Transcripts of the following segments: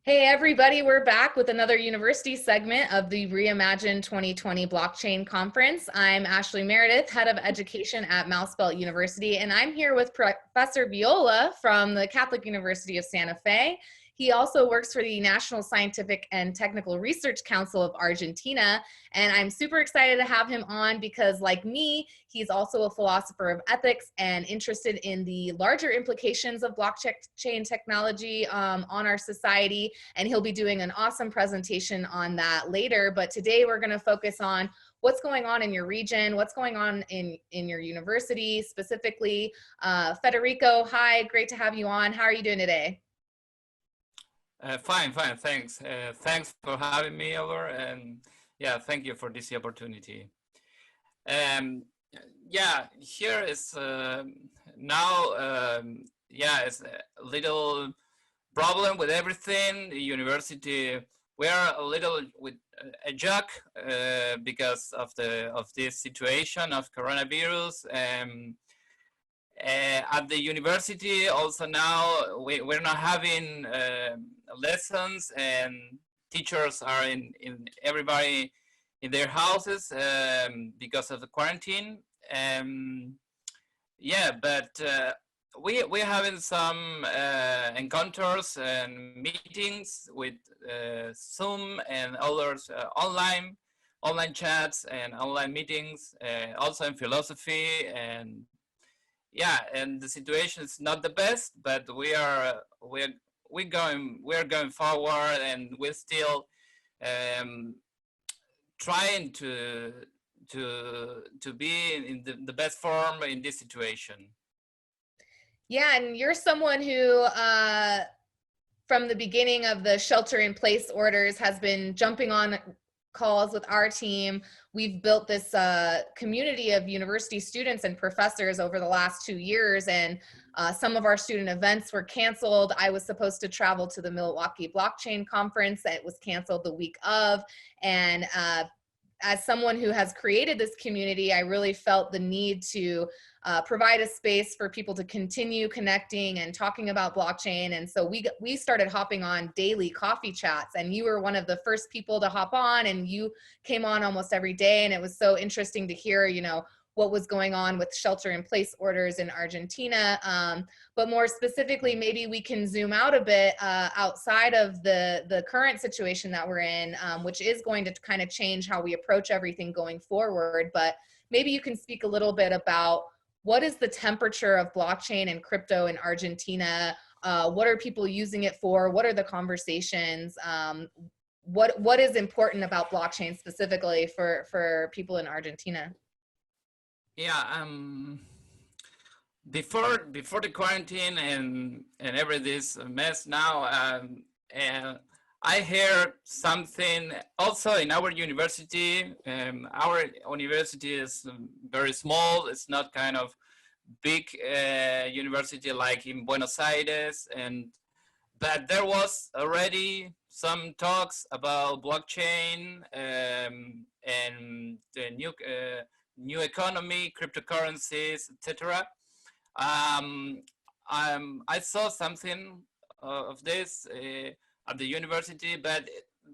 Hey everybody, we're back with another university segment of the Reimagine 2020 Blockchain Conference. I'm Ashlie Meredith, Head of Education at MouseBelt University, and I'm here with Professor Viola from the Catholic University of Santa Fe. He also works for the National Scientific and Technical Research Council of Argentina, and I'm super excited to have him on because, like me, he's also a philosopher of ethics and interested in the larger implications of blockchain technology on our society, and he'll be doing an awesome presentation on that later. But today we're going to focus on what's going on in your region, what's going on in your university specifically. Federico, hi, great to have you on. How are you doing today? Fine, thanks. Thanks for having me over, and yeah, thank you for this opportunity. Yeah, here is now, yeah, it's a little problem with everything. The university, we are a little with a joke because of this situation of coronavirus. At the university also now we're not having lessons, and teachers are in everybody in their houses because of the quarantine. Yeah, but we're having some encounters and meetings with Zoom and others, online chats and online meetings, also in philosophy. And yeah, and the situation is not the best, but we're going forward, and we're still um, trying to be in the best form in this situation. Yeah, and you're someone who from the beginning of the shelter in place orders has been jumping on calls with our team. We've built this community of university students and professors over the last 2 years, and some of our student events were canceled. I was supposed to travel to the Milwaukee Blockchain Conference. It was canceled the week of, and as someone who has created this community, I really felt the need to provide a space for people to continue connecting and talking about blockchain. And so we started hopping on daily coffee chats, and you were one of the first people to hop on, and you came on almost every day. And it was so interesting to hear, what was going on with shelter in place orders in Argentina. But more specifically, maybe we can zoom out a bit outside of the current situation that we're in, which is going to kind of change how we approach everything going forward. But maybe you can speak a little bit about what is the temperature of blockchain and crypto in Argentina? What are people using it for? What are the conversations? What is important about blockchain specifically for people in Argentina? Yeah, before the quarantine and every this mess now, I heard something also in our university. Our university is very small. It's not kind of big university like in Buenos Aires, but there was already some talks about blockchain and the new economy, cryptocurrencies, etc. I saw something of this at the university, but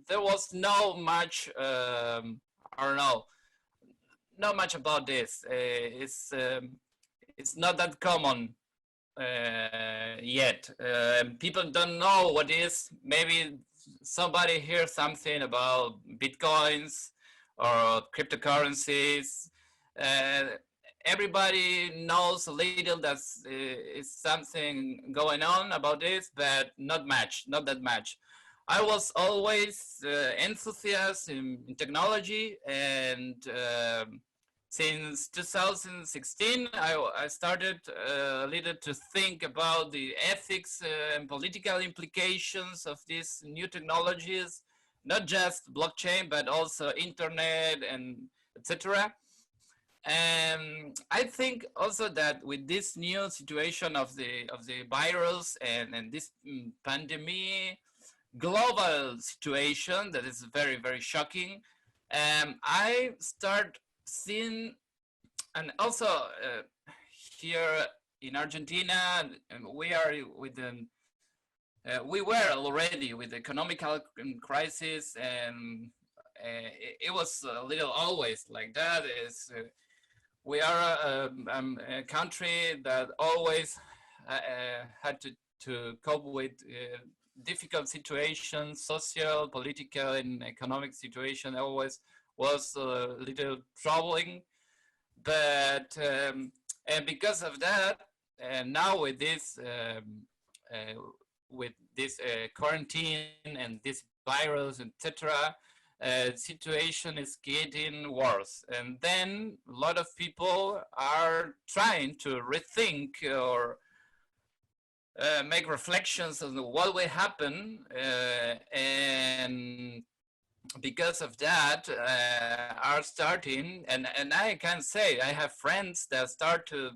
there was no much, I don't know, not much about this. It's not that common yet. People don't know what is. Maybe somebody hears something about bitcoins or cryptocurrencies. Everybody knows a little that is something going on about this, but not that much. I was always enthusiastic in technology, and since 2016, I started a little to think about the ethics and political implications of these new technologies, not just blockchain, but also internet and etc. And I think also that with this new situation of the virus and this pandemic, global situation that is very, very shocking, I start seeing, and also here in Argentina, we are with we were already with the economical crisis, and it was a little always like that. We are a country that always had to cope with difficult situations, social, political, and economic situation. Always was a little troubling, but and because of that, and now uh, with this quarantine and this virus, etc., situation is getting worse. And then a lot of people are trying to rethink or make reflections on what will happen, and because of that are starting, and I can say I have friends that start to,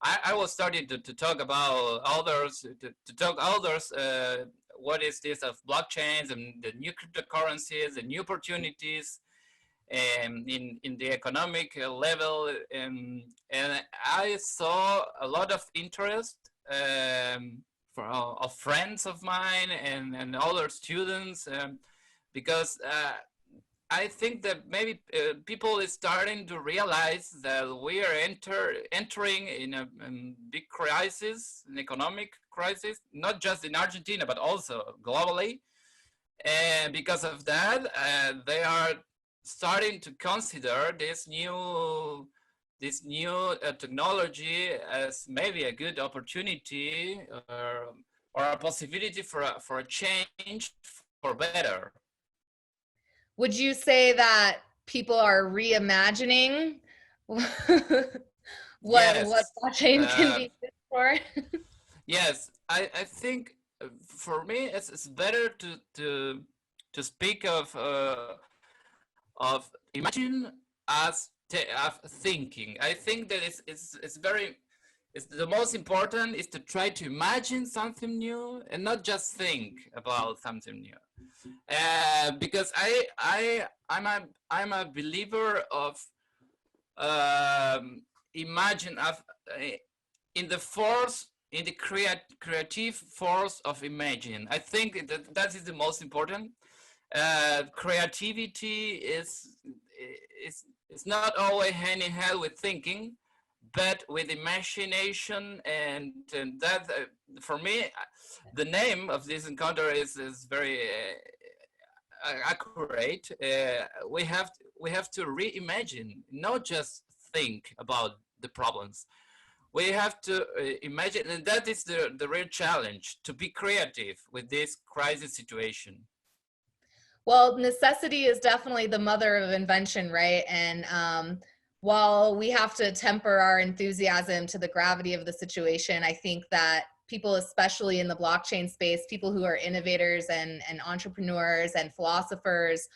I was starting to talk about others, to talk others, what is this of blockchains and the new cryptocurrencies, the new opportunities in the economic level, and I saw a lot of interest of friends of mine and other students, because I think that maybe people is starting to realize that we are entering in a big crisis, an economic crisis, not just in Argentina, but also globally. And because of that, they are starting to consider this new technology as maybe a good opportunity, or a possibility for a change for better. Would you say that people are reimagining what Yes, blockchain can be used for? yes. I think for me it's better to speak of imagine as of thinking. I think that it's very, it's the most important is to try to imagine something new and not just think about something new. Because I'm a believer of imagine of in the force, in the creative force of imagine. I think that is the most important. Creativity is not always hand in hand with thinking, but with imagination, and that for me, the name of this encounter is very accurate. We have to reimagine, not just think about the problems. We have to imagine, and that is the real challenge, to be creative with this crisis situation. Well, necessity is definitely the mother of invention, right? And while we have to temper our enthusiasm to the gravity of the situation, I think that people, especially in the blockchain space, people who are innovators and entrepreneurs and philosophers,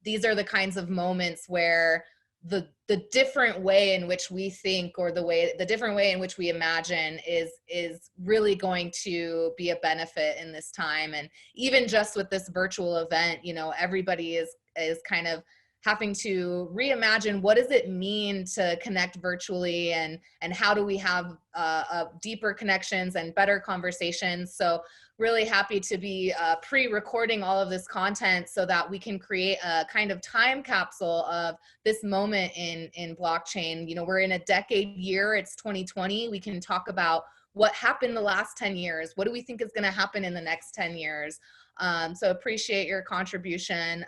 these are the kinds of moments where the different way in which we think, or the different way in which we imagine is really going to be a benefit in this time. And even just with this virtual event, you know, everybody is kind of having to reimagine, what does it mean to connect virtually, and how do we have deeper connections and better conversations. So really happy to be pre-recording all of this content so that we can create a kind of time capsule of this moment in blockchain. You know, we're in a decade year, it's 2020. We can talk about what happened the last 10 years. What do we think is going to happen in the next 10 years? So appreciate your contribution.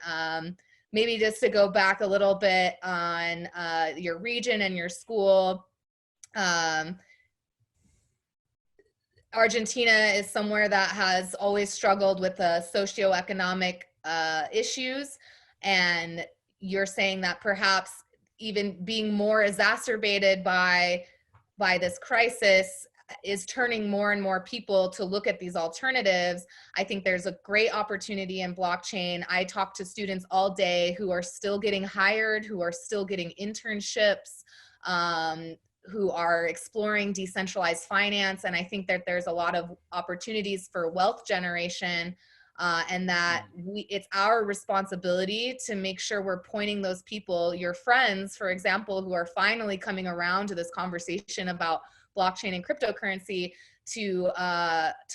Maybe just to go back a little bit on your region and your school. Argentina is somewhere that has always struggled with the socioeconomic issues, and you're saying that perhaps even being more exacerbated by this crisis is turning more and more people to look at these alternatives. I think there's a great opportunity in blockchain. I talk to students all day who are still getting hired, who are still getting internships, who are exploring decentralized finance. And I think that there's a lot of opportunities for wealth generation, and that it's our responsibility to make sure we're pointing those people, your friends, for example, who are finally coming around to this conversation about blockchain and cryptocurrency to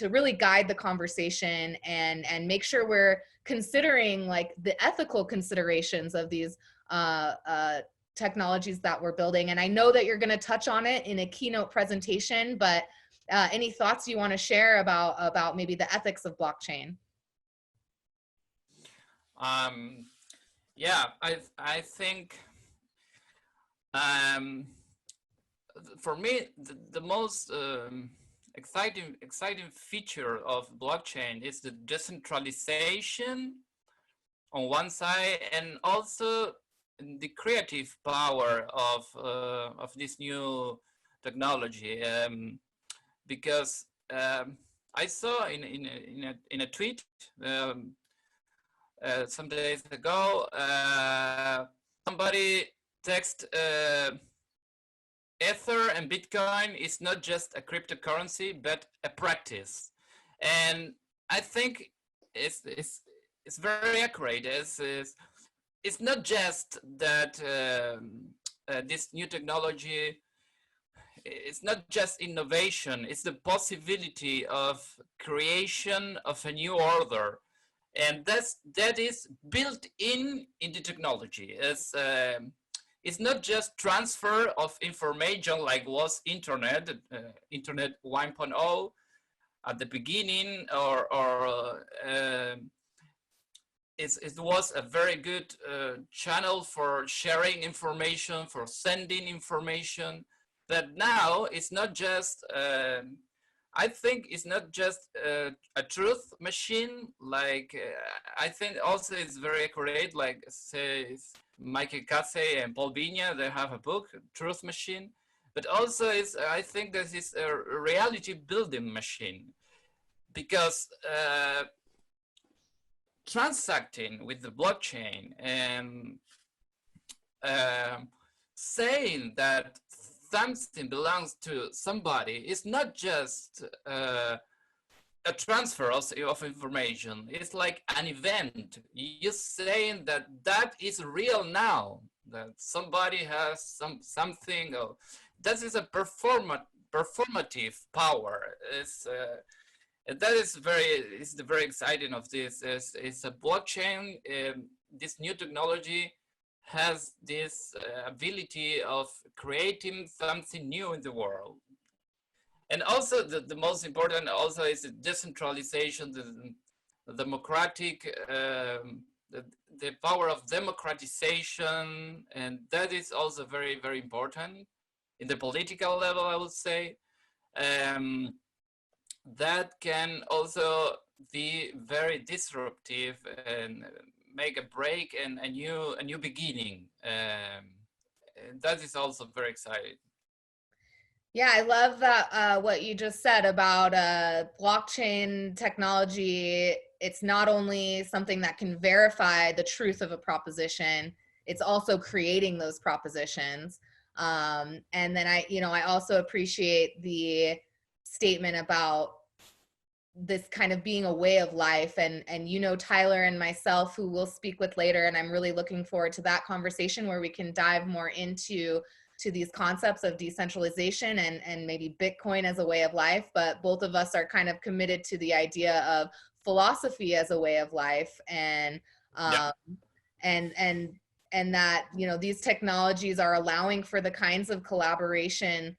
really guide the conversation and make sure we're considering like the ethical considerations of these technologies that we're building. And I know that you're going to touch on it in a keynote presentation, but any thoughts you want to share about maybe the ethics of blockchain? Yeah, I think for me the most exciting feature of blockchain is the decentralization on one side, and also the creative power of this new technology. Because I saw in a tweet some days ago, somebody text Ether and Bitcoin is not just a cryptocurrency, but a practice. And I think it's very accurate. It's not just that this new technology, it's not just innovation, it's the possibility of creation of a new order. And that is built in the technology. It's not just transfer of information like was internet 1.0 at the beginning, or it was a very good channel for sharing information, for sending information. But now it's not just, I think it's not just a truth machine. Like, I think also it's very accurate, like says Michael Casey and Paul Vigna, they have a book, Truth Machine. But also I think that it's a reality building machine, because transacting with the blockchain and saying that something belongs to somebody is not just a transfer of information. It's like an event. You're saying that that is real now, that somebody has something. Or that is a performative power. That is the very exciting of this. It's a blockchain. This new technology has this ability of creating something new in the world. And also the most important also is the decentralization, the democratic, the power of democratization. And that is also very, very important in the political level, I would say. That can also be very disruptive and make a break and a new beginning. That is also very exciting. Yeah, I love that what you just said about blockchain technology. It's not only something that can verify the truth of a proposition, it's also creating those propositions. And then I also appreciate the statement about this kind of being a way of life, and Tyler and myself, who we'll speak with later, and I'm really looking forward to that conversation where we can dive more into these concepts of decentralization and maybe Bitcoin as a way of life. But both of us are kind of committed to the idea of philosophy as a way of life, and and that these technologies are allowing for the kinds of collaboration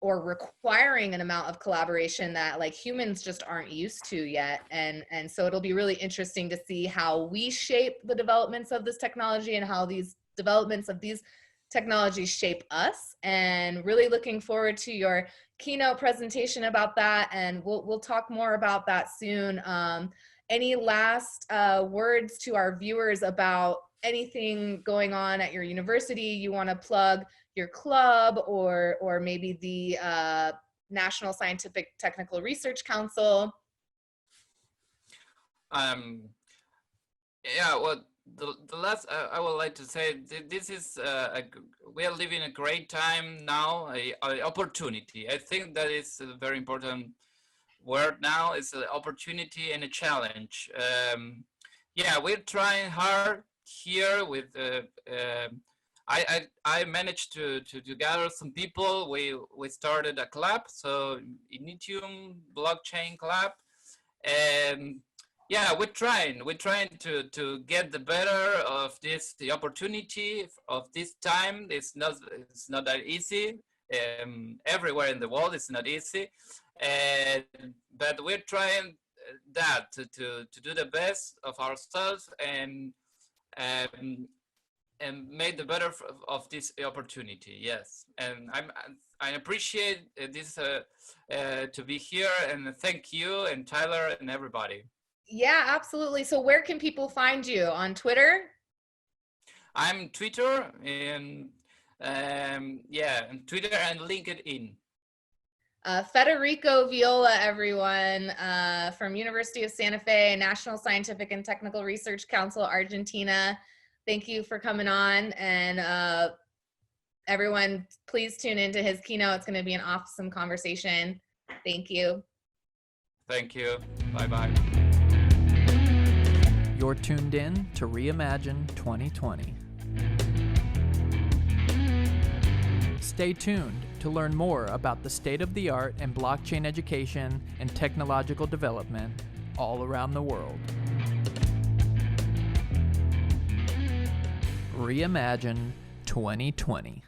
or requiring an amount of collaboration that like humans just aren't used to yet. And so it'll be really interesting to see how we shape the developments of this technology and how these developments of these technologies shape us. And really looking forward to your keynote presentation about that. And we'll talk more about that soon. Any last words to our viewers about anything going on at your university you want to plug? Your club, or maybe the National Scientific Technical Research Council? Yeah, well, the last I would like to say, this is we are living a great time now, a opportunity. I think that is a very important word now. It's an opportunity and a challenge. Yeah, we're trying hard here with I managed to gather some people. We started a club, so Initium Blockchain Club, and yeah, we're trying to get the better of the opportunity of this time. It's not that easy. Everywhere in the world it's not easy, and but we're trying that to do the best of ourselves um, and made the better of this opportunity. Yes, and I appreciate this to be here, and thank you and Tyler and everybody. Yeah, absolutely. So where can people find you? On Twitter? I'm Twitter and yeah, and Twitter and LinkedIn. Fredrico Viola, everyone, from University of Santa Fe, National Scientific and Technical Research Council, Argentina. Thank you for coming on, and everyone, please tune into his keynote. It's going to be an awesome conversation. Thank you. Thank you. Bye-bye. You're tuned in to Reimagine 2020. Stay tuned to learn more about the state-of-the-art in blockchain education and technological development all around the world. Reimagine 2020.